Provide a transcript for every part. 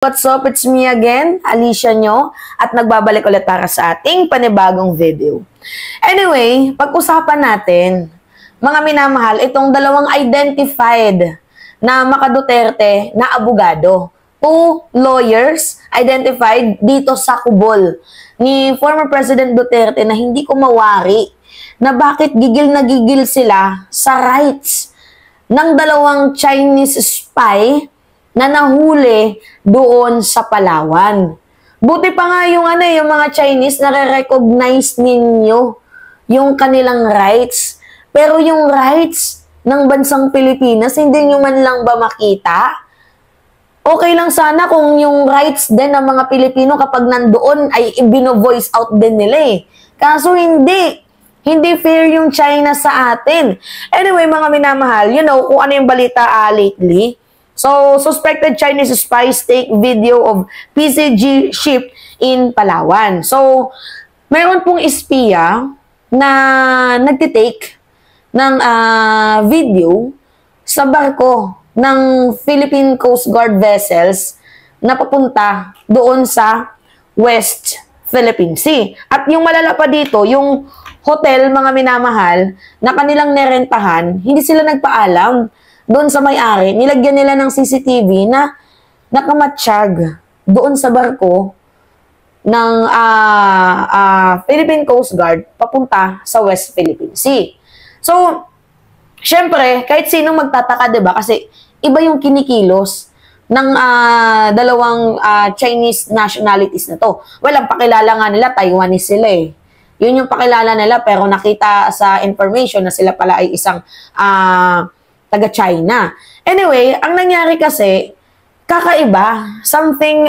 What's up? It's me again, Alicia nyo, at nagbabalik ulit para sa ating panibagong video. Anyway, pag-usapan natin, mga minamahal, itong dalawang identified na maka-Duterte na abogado. 2 lawyers identified dito sa kubol ni former President Duterte na hindi ko mawari na bakit gigil na gigil sila sa rights ng dalawang Chinese spy na nahuli doon sa Palawan. Buti pa nga yung mga Chinese nare-recognize ninyo yung kanilang rights. Pero yung rights ng bansang Pilipinas, hindi nyo man lang ba makita? Okay lang sana kung yung rights din ng mga Pilipino kapag nandoon ay ibino-voice out din nila eh. Kaso hindi. Hindi fair yung China sa atin. Anyway, mga minamahal, you know kung ano yung balita lately. So, suspected Chinese spies take video of PCG ship in Palawan. So, meron pong espiya na nagtitake ng video sa barko ng Philippine Coast Guard vessels na papunta doon sa West Philippine Sea. At yung malala pa dito, yung hotel, mga minamahal, na kanilang nerentahan, hindi sila nagpaalam doon sa may-ari. Nilagyan nila ng CCTV na nakamatsyag doon sa barko ng Philippine Coast Guard papunta sa West Philippine Sea. So, syempre, kahit sinong magtataka, diba? Kasi iba yung kinikilos ng dalawang Chinese nationalities na to. Well, ang pakilala nga nila, Taiwanese sila eh. Yun yung pakilala nila, pero nakita sa information na sila pala ay isang taga-China. Anyway, ang nangyari kasi, kakaiba, something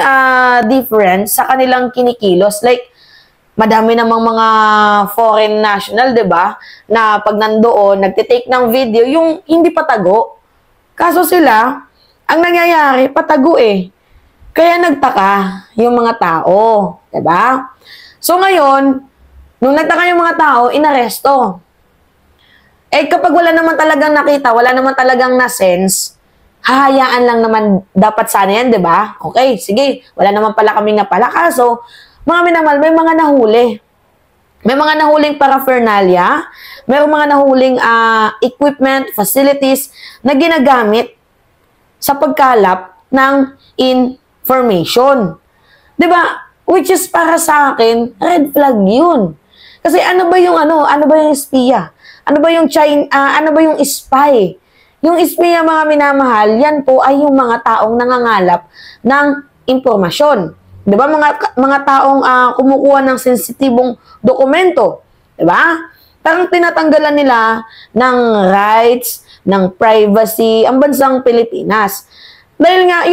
different sa kanilang kinikilos. Like, madami namang mga foreign national, 'di ba? Na pag nandoon, nagtitake ng video, yung hindi patago. Kaso sila, ang nangyayari, patago eh. Kaya nagtaka yung mga tao, 'di ba? So ngayon, nung nagtaka yung mga tao, inaresto. Eh kapag wala naman talagang nakita, wala naman talagang na-sense, hahayaan lang naman dapat sana yan, 'di ba? Okay, sige, wala naman pala kaming napala. Kaso, mga minamahal, may mga nahuli. May mga nahuling paraphernalia, may mga nahuling equipment, facilities na ginagamit sa pagkalap ng information. 'Di ba? Which is para sa akin, red flag 'yun. Kasi ano ba yung espiya? Ano ba yung spy? Yung espiya, mga minamahal, yan po ay yung mga taong nangangalap ng impormasyon. 'Di ba? Mga taong kumukuha ng sensitibong dokumento, 'di ba? Parang tinatanggalan nila ng rights, ng privacy ang bansang Pilipinas. Dahil nga,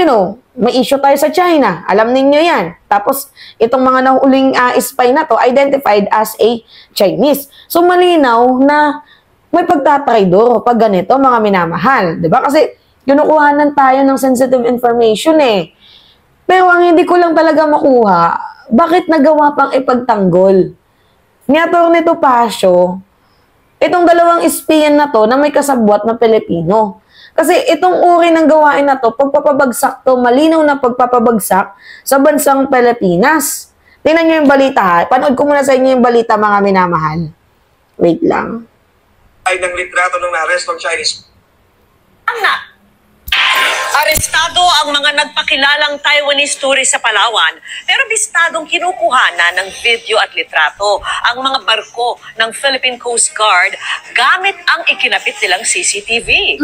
may issue tayo sa China. Alam ninyo yan. Tapos, itong mga nahuling spy na to, identified as a Chinese. So, malinaw na may pagtatraidor pag ganito, mga minamahal. Diba? Kasi, kinukuhanan tayo ng sensitive information eh. Pero ang hindi ko lang talaga makuha, bakit nagawa pang ipagtanggol? Ni Atty. Topacio, itong dalawang espiyan na to na may kasabwat na Pilipino. Kasi itong uri ng gawain na to, pagpapabagsak to, malinaw na pagpapabagsak sa bansang Pilipinas. Tingnan nyo yung balita ha. Panood ko muna sa inyo yung balita, mga minamahal. Wait lang. Ay ng litrato ng na-arrestong Chinese. Arestado ang mga nagpakilalang Taiwanese tourist sa Palawan, pero bistadong kinukuhanan ng video at litrato ang mga barko ng Philippine Coast Guard gamit ang ikinapit nilang CCTV.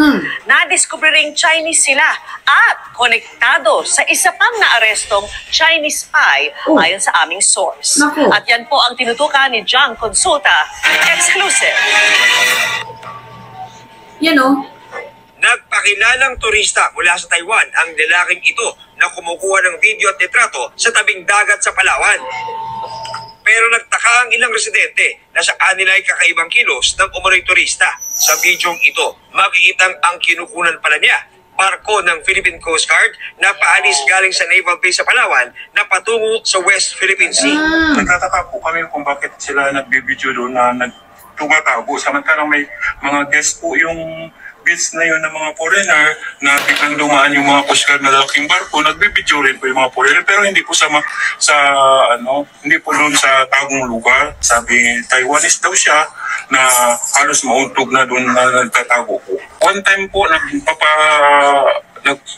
Nadiskubre ring Chinese sila at konektado sa isa pang naarestong Chinese spy ayon sa aming source. At yan po ang tinutukan ni John Consulta, exclusive. Nagpakilalang turista mula sa Taiwan ang lalaking ito na kumukuha ng video at litrato sa tabing dagat sa Palawan. Pero nagtaka ang ilang residente na sa kanila ay kakaibang kilos ng umunoy turista. Sa bidyong ito, makikitang ang kinukunan pala niya, barko ng Philippine Coast Guard na paalis galing sa Naval Base sa Palawan na patungo sa West Philippine Sea. Nagtataka po kami kung bakit sila nagbibideo doon na tumatago. Samantalang may mga guest po yung beach na yun ng mga foreigner na biglang dumaan yung mga Coast Guard na laking barko, nagbibidyo rin po yung mga foreigner pero hindi po hindi po doon sa tagong lugar. Sabi, Taiwanese daw siya na halos mauntog na doon na nagtatago po. One time po,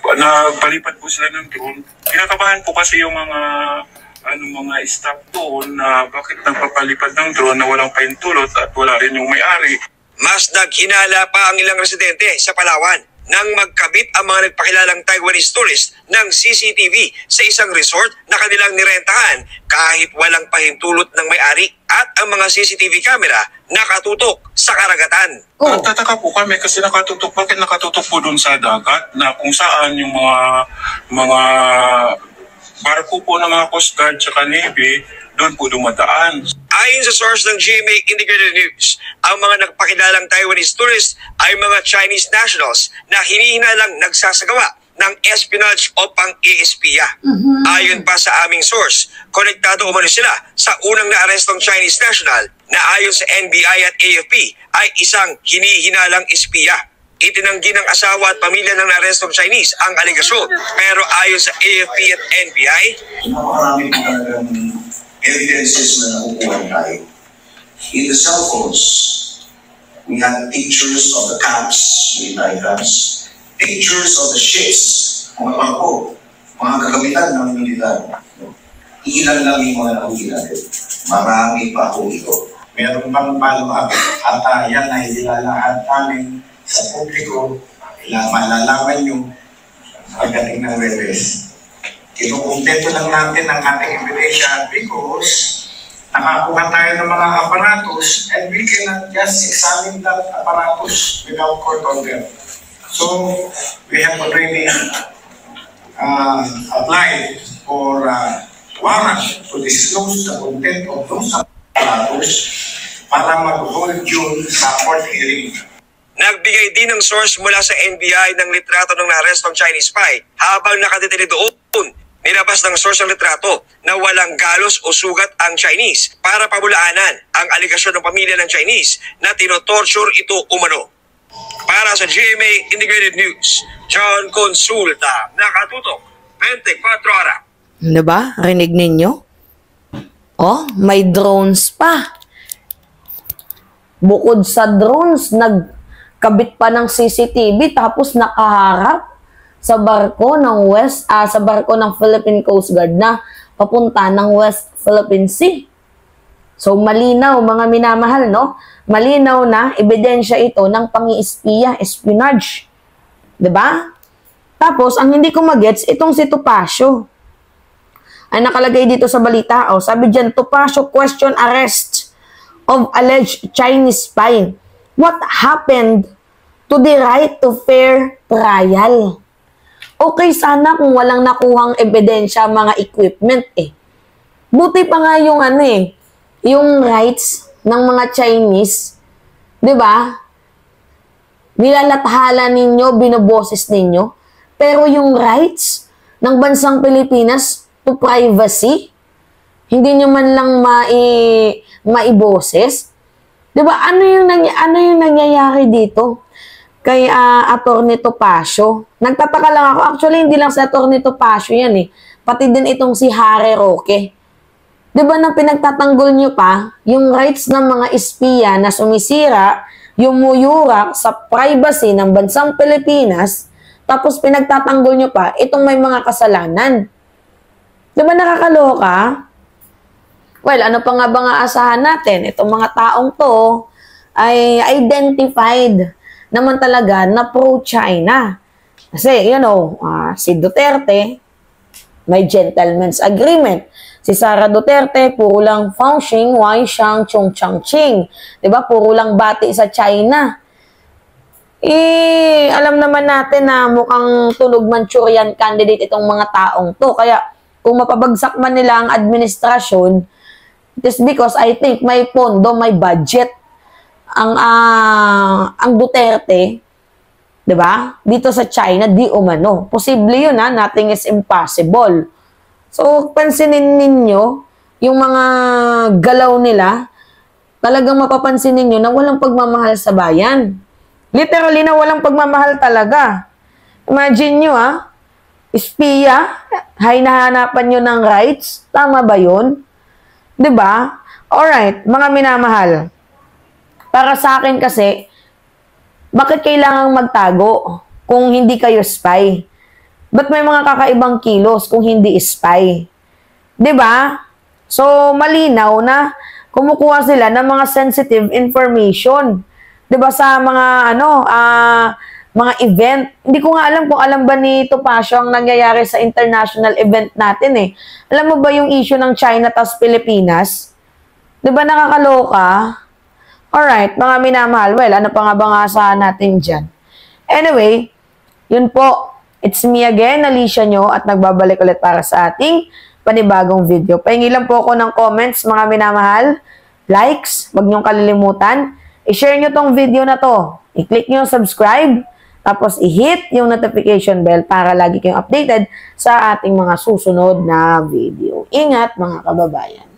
nagpalipad po sila ng drone. Kinakabahan po kasi yung mga staff doon na bakit nagpapalipad ng drone na walang paintulot at wala rin yung may-ari. Mas naghinala pa ang ilang residente sa Palawan nang magkabit ang mga nagpakilalang Taiwanese tourist ng CCTV sa isang resort na kanilang nirentahan kahit walang pahintulot ng may-ari at ang mga CCTV camera nakatutok sa karagatan. Tataka po kami kasi bakit nakatutok po doon sa dagat na kung saan yung mga barko po ng mga Coast Guard at Navy doon po dumadaan. Ayon sa source ng GMA Integrated News, ang mga nagpakilalang Taiwanese tourists ay mga Chinese nationals na hinihinalang nagsasagawa ng espionage o pang-iispiya. Ayon pa sa aming source, konektado umano sila sa unang naarestong Chinese national na ayon sa NBI at AFP ay isang hinihinalang espiya. Itinanggi ng asawa at pamilya ng naarestong Chinese ang aligasyon. Pero ayon sa AFP at NBI, marami po talagang evidences na nakukuha tayo. In the cell phones, we had pictures of the camps, military camps, pictures of the ships, mga barko, mga kagamitan ng militar. Ilan lang yung mga nakukita natin. Marami pa po ito. Meron pang follow-up at yan ay ilalahat namin sa publiko, malalaman nyo pagdating ng Webes. Kinukumpleto lang natin ang ating ebidensya because nakakuha tayo ng mga aparatus and we cannot just examine that apparatus without court order. So, we have already applied for warrant to disclose the content of those apparatus para mag-hold yun sa court hearing. nagbigay din ng source mula sa NBI ng litrato ng naarestong Chinese spy habang nakadetili doon. Nilabas ng source ang litrato na walang galos o sugat ang Chinese para pabulaanan ang aligasyon ng pamilya ng Chinese na tinotorture ito umano. Para sa GMA Integrated News, John Consulta, nakatutok, 24 oras. Diba? Rinig ninyo? Oh, may drones pa. Bukod sa drones, nagkabit pa ng CCTV tapos nakaharap sa barko ng sa barko ng Philippine Coast Guard na papunta ng West Philippine Sea. So malinaw mga minamahal, no? Malinaw na ebidensya ito ng pang-iispiya, espionage. 'Di ba? Tapos ang hindi ko magets itong si Topacio. Ay nakalagay dito sa balita, sabi diyan, Topacio question arrest of alleged Chinese spy. What happened to the right to fair trial? Okay sana kung walang nakuhang ebidensya mga equipment Buti pa nga yung yung rights ng mga Chinese, 'di ba? Nilalathala ninyo, binoboses ninyo, pero yung rights ng bansang Pilipinas to privacy, hindi nyo man lang maiboses. 'Di ba? Ano yung nangyayari dito? Kay Atty. Topacio. Nagtataka lang ako. Actually, hindi lang si Atty. Topacio yan Pati din itong si Harry Roque. Di ba nang pinagtatanggol nyo pa yung rights ng mga espiya na sumisira, yumuyurak sa privacy ng bansang Pilipinas, tapos pinagtatanggol nyo pa itong may mga kasalanan. Di ba nakakaloka? Well, ano pa nga ba nga asahan natin? Itong mga taong to ay identified naman talaga na pro-China. Kasi, si Duterte, may gentleman's agreement. Si Sara Duterte, puro lang Fangxing, Waishang, Chong Changqing. Diba? Puro lang bati sa China. Alam naman natin na mukhang tunog Manchurian candidate itong mga taong to. Kaya, kung mapabagsak man nila ang administrasyon, it is because I think may pondo, may budget ang Duterte, 'di ba? Dito sa China di umano. Posible 'yun nothing is impossible. So pansinin ninyo yung mga galaw nila, talagang mapapansin ninyo na walang pagmamahal sa bayan. Literally na walang pagmamahal talaga. Imagine nyo espiya, hinahanapan nyo ng rights. Tama ba yun? Diba? Alright, mga minamahal. Para sa akin kasi, bakit kailangang magtago kung hindi kayo spy? Ba't may mga kakaibang kilos kung hindi spy? Diba? So, malinaw na kumukuha sila ng mga sensitive information. Diba sa mga, mga event. Hindi ko nga alam kung alam ba ni Topacio ang nangyayari sa international event natin eh. Alam mo ba yung issue ng China tas Pilipinas? Diba nakakaloka? Alright, mga minamahal. Well, ano pa nga ba nga sa natin dyan? Anyway, yun po. It's me again, Alicia nyo, at nagbabalik ulit para sa ating panibagong video. Pahingi lang po ako ng comments, mga minamahal. Likes, wag nyong kalilimutan. I-share nyo tong video na to. I-click nyo subscribe. Tapos i-hit yung notification bell para lagi kayong updated sa ating mga susunod na video. Ingat mga kababayan.